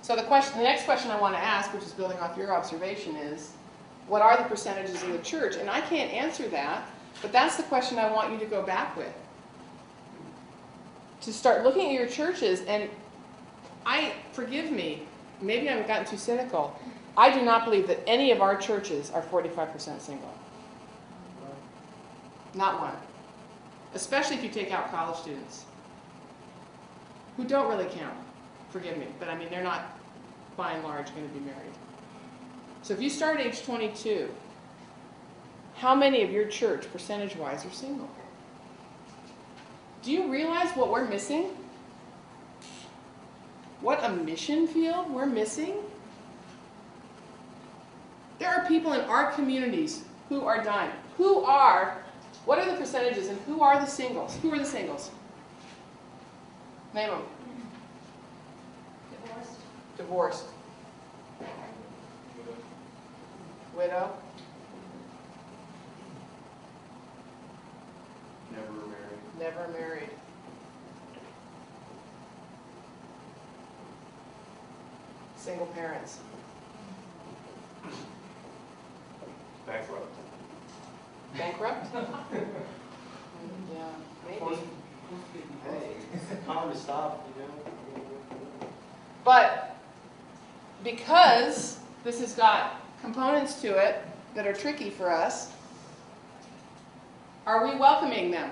So the next question I want to ask, which is building off your observation, is what are the percentages in the church? And I can't answer that, but that's the question I want you to go back with. To start looking at your churches, and forgive me, maybe I've gotten too cynical. I do not believe that any of our churches are 45% single. Not one. Especially if you take out college students, who don't really count. Forgive me, but I mean, they're not, by and large, going to be married. So if you start at age 22, how many of your church, percentage-wise, are single? Do you realize what we're missing? What a mission field we're missing? There are people in our communities who are dying. What are the percentages, and who are the singles? Who are the singles? Name them. Divorced. Widow. Never married. Single parents. Bankrupt? Yeah, maybe. It's time to stop, But because this has got components to it that are tricky for us, are we welcoming them?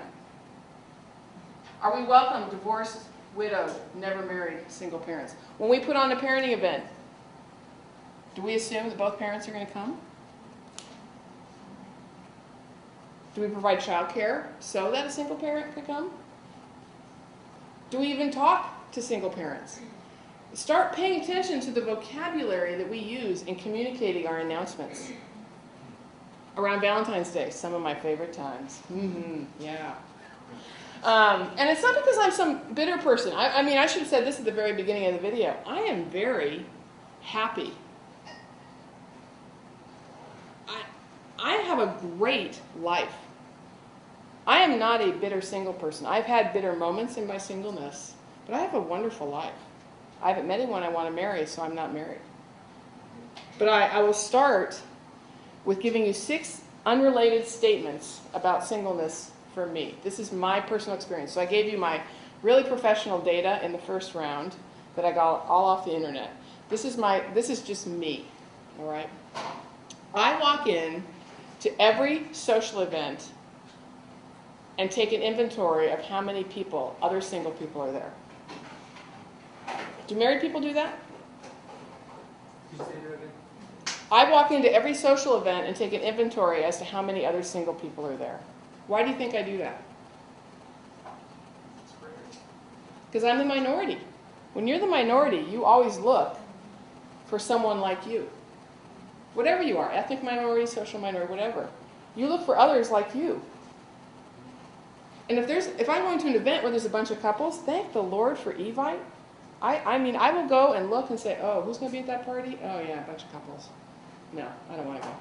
Are we welcome divorced, widowed, never married, single parents? When we put on a parenting event, do we assume that both parents are going to come? Do we provide child care so that a single parent could come? Do we even talk to single parents? Start paying attention to the vocabulary that we use in communicating our announcements. Around Valentine's Day, some of my favorite times. Yeah. And it's not because I'm some bitter person. I mean, I should have said this at the very beginning of the video. I am very happy. I have a great life. I am not a bitter single person. I've had bitter moments in my singleness, but I have a wonderful life. I haven't met anyone I want to marry, so I'm not married. But I will start with giving you 6 unrelated statements about singleness for me. This is my personal experience. So I gave you my really professional data in the first round that I got all off the internet. This is just me, all right? I walk in to every social event and take an inventory of how many people, other single people, are there. Do married people do that? I walk into every social event and take an inventory as to how many other single people are there. Why do you think I do that? Because I'm the minority. When you're the minority, you always look for someone like you. Whatever you are, ethnic minority, social minority, whatever. You look for others like you. And if I'm going to an event where there's a bunch of couples, thank the Lord for Evite. I mean, I will go and look and say, oh, who's going to be at that party? Oh, yeah, a bunch of couples. No, I don't want to go.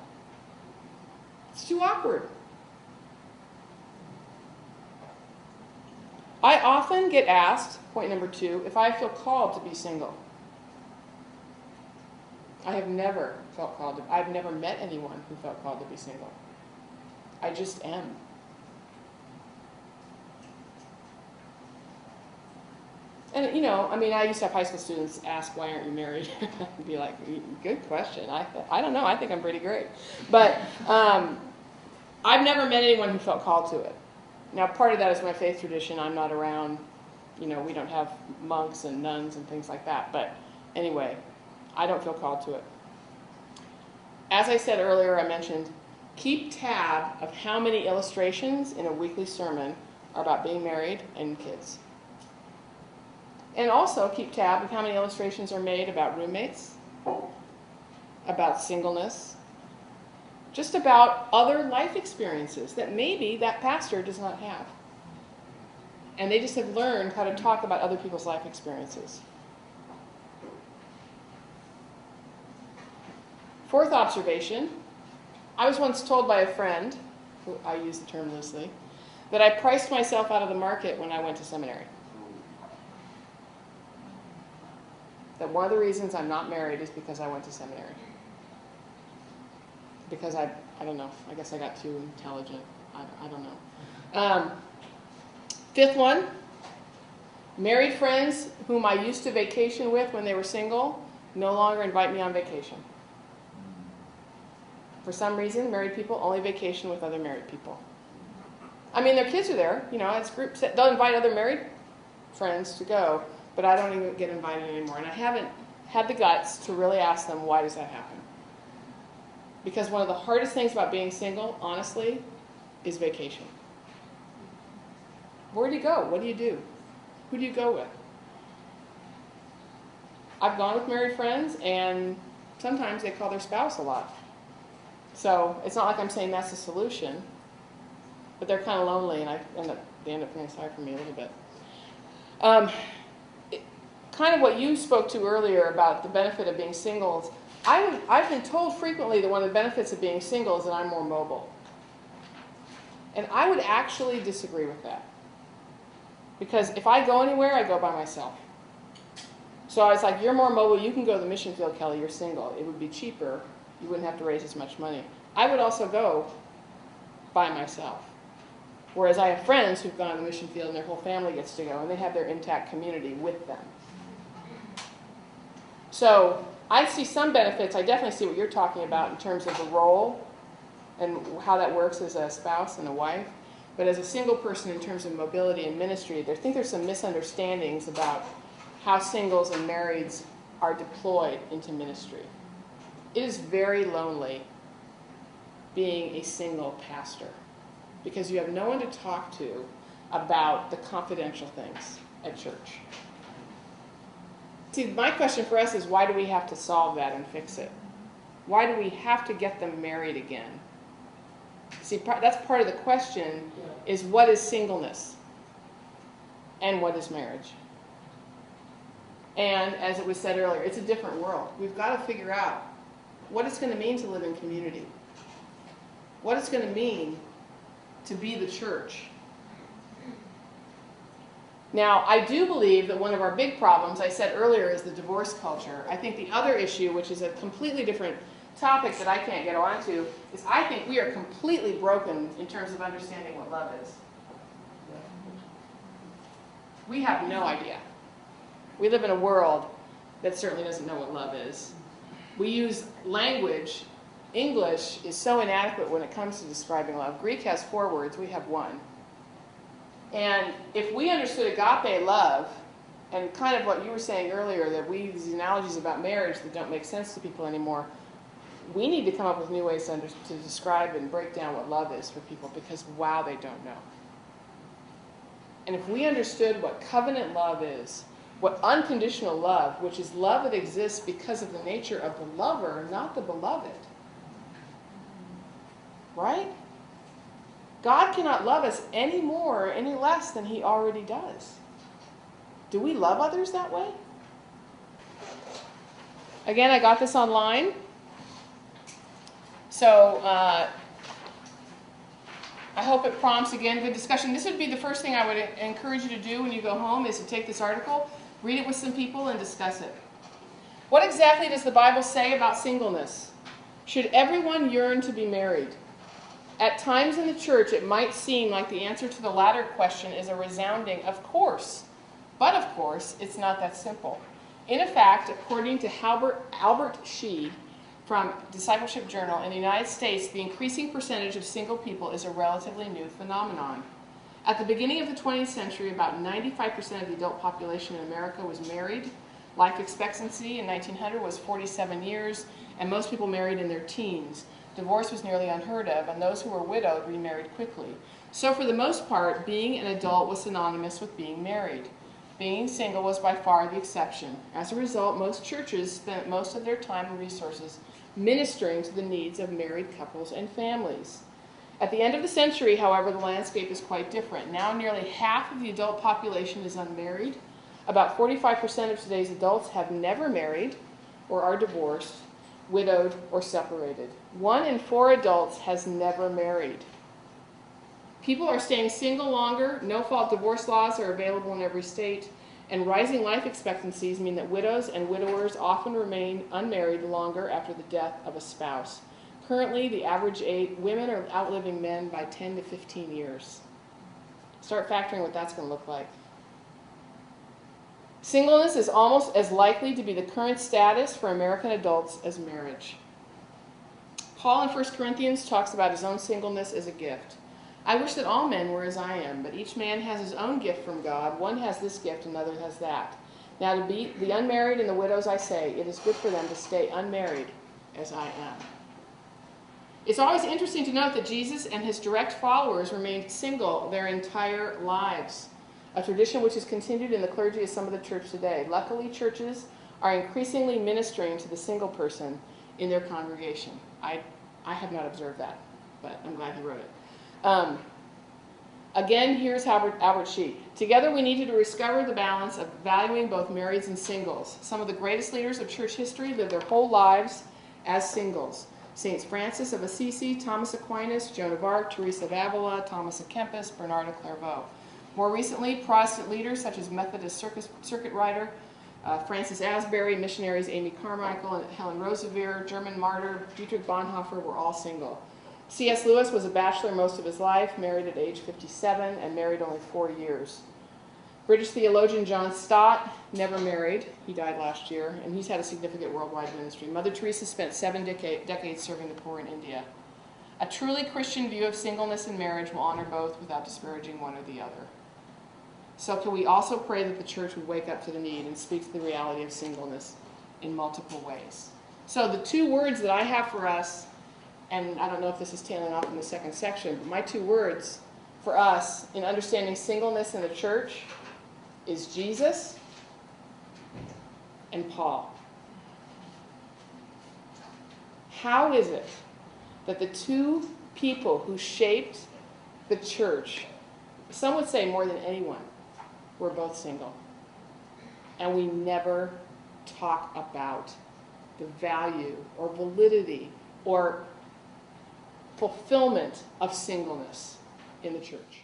It's too awkward. I often get asked, point number 2, if I feel called to be single. I have never felt called to. I've never met anyone who felt called to be single. I just am. And, you know, I mean, I used to have high school students ask, why aren't you married? I'd be like, good question. I don't know. I think I'm pretty great. But I've never met anyone who felt called to it. Now, part of that is my faith tradition. I'm not around, you know, we don't have monks and nuns and things like that. But anyway, I don't feel called to it. As I said earlier, I mentioned, keep tab of how many illustrations in a weekly sermon are about being married and kids. And also keep tab of how many illustrations are made about roommates, about singleness, just about other life experiences that maybe that pastor does not have. And they just have learned how to talk about other people's life experiences. 4th observation, I was once told by a friend, who I use the term loosely, that I priced myself out of the market when I went to seminary. that one of the reasons I'm not married is because I went to seminary. Because I don't know, I guess I got too intelligent. I don't know. Fifth one, married friends whom I used to vacation with when they were single no longer invite me on vacation. For some reason, married people only vacation with other married people. I mean, their kids are there, it's groups. They'll invite other married friends to go, but I don't even get invited anymore. And I haven't had the guts to really ask them, why does that happen? Because one of the hardest things about being single, honestly, is vacation. Where do you go? What do you do? Who do you go with? I've gone with married friends, and sometimes they call their spouse a lot. So it's not like I'm saying that's the solution, but they're kind of lonely, and they end up feeling sorry for me a little bit. Kind of what you spoke to earlier about the benefit of being single. I've been told frequently that one of the benefits of being single is that I'm more mobile. And I would actually disagree with that. Because if I go anywhere, I go by myself. So I was like, you're more mobile, you can go to the mission field, Kelly, you're single. It would be cheaper, you wouldn't have to raise as much money. I would also go by myself. Whereas I have friends who've gone to the mission field and their whole family gets to go, and they have their intact community with them. So I see some benefits. I definitely see what you're talking about in terms of the role and how that works as a spouse and a wife. But as a single person in terms of mobility and ministry, I think there's some misunderstandings about how singles and marrieds are deployed into ministry. It is very lonely being a single pastor because you have no one to talk to about the confidential things at church. See, my question for us is, why do we have to solve that and fix it? Why do we have to get them married again? See, that's part of the question, is what is singleness? And what is marriage? And as it was said earlier, it's a different world. We've got to figure out what it's going to mean to live in community. What it's going to mean to be the church. Now, I do believe that one of our big problems, I said earlier, is the divorce culture. I think the other issue, which is a completely different topic that I can't get onto, is I think we are completely broken in terms of understanding what love is. We have no idea. We live in a world that certainly doesn't know what love is. We use language. English is so inadequate when it comes to describing love. Greek has 4 words. We have 1. And if we understood agape love, and kind of what you were saying earlier, that we use these analogies about marriage that don't make sense to people anymore, we need to come up with new ways to describe and break down what love is for people, because, wow, they don't know. And if we understood what covenant love is, what unconditional love, which is love that exists because of the nature of the lover, not the beloved. Right? God cannot love us any more or any less than he already does. Do we love others that way? Again, I got this online. So I hope it prompts, again, good discussion. This would be the first thing I would encourage you to do when you go home, is to take this article, read it with some people, and discuss it. What exactly does the Bible say about singleness? Should everyone yearn to be married? At times in the church, it might seem like the answer to the latter question is a resounding of course. But of course, it's not that simple. In fact, according to Albert Shee from Discipleship Journal, in the United States, the increasing percentage of single people is a relatively new phenomenon. At the beginning of the 20th century, about 95% of the adult population in America was married. Life expectancy in 1900 was 47 years, and most people married in their teens. Divorce was nearly unheard of, and those who were widowed remarried quickly. So for the most part, being an adult was synonymous with being married. Being single was by far the exception. As a result, most churches spent most of their time and resources ministering to the needs of married couples and families. At the end of the century, however, the landscape is quite different. Now nearly half of the adult population is unmarried. About 45% of today's adults have never married or are divorced, widowed, or separated. 1 in 4 adults has never married. People are staying single longer. No-fault divorce laws are available in every state. and rising life expectancies mean that widows and widowers often remain unmarried longer after the death of a spouse. Currently, the average age, women are outliving men by 10 to 15 years. Start factoring what that's going to look like. Singleness is almost as likely to be the current status for American adults as marriage. Paul in 1 Corinthians talks about his own singleness as a gift. I wish that all men were as I am, but each man has his own gift from God. One has this gift, another has that. Now to be the unmarried and the widows I say, it is good for them to stay unmarried as I am. It's always interesting to note that Jesus and his direct followers remained single their entire lives, a tradition which is continued in the clergy of some of the church today. Luckily, churches are increasingly ministering to the single person in their congregation. I have not observed that, but I'm glad he wrote it. Again, here's Albert Sheet. Together we needed to discover the balance of valuing both marrieds and singles. Some of the greatest leaders of church history lived their whole lives as singles. Saints Francis of Assisi, Thomas Aquinas, Joan of Arc, Teresa of Avila, Thomas à Kempis, Bernard of Clairvaux. More recently, Protestant leaders such as Methodist circuit rider Francis Asbury, missionaries Amy Carmichael and Helen Roseveare, German martyr Dietrich Bonhoeffer were all single. C.S. Lewis was a bachelor most of his life, married at age 57, and married only 4 years. British theologian John Stott never married. He died last year, and he's had a significant worldwide ministry. Mother Teresa spent 7 decades serving the poor in India. A truly Christian view of singleness and marriage will honor both without disparaging one or the other. So can we also pray that the church would wake up to the need and speak to the reality of singleness in multiple ways? So the 2 words that I have for us, and I don't know if this is tailing off in the second section, but my 2 words for us in understanding singleness in the church is Jesus and Paul. How is it that the 2 people who shaped the church, some would say more than anyone, were both single? And we never talk about the value or validity or fulfillment of singleness in the church.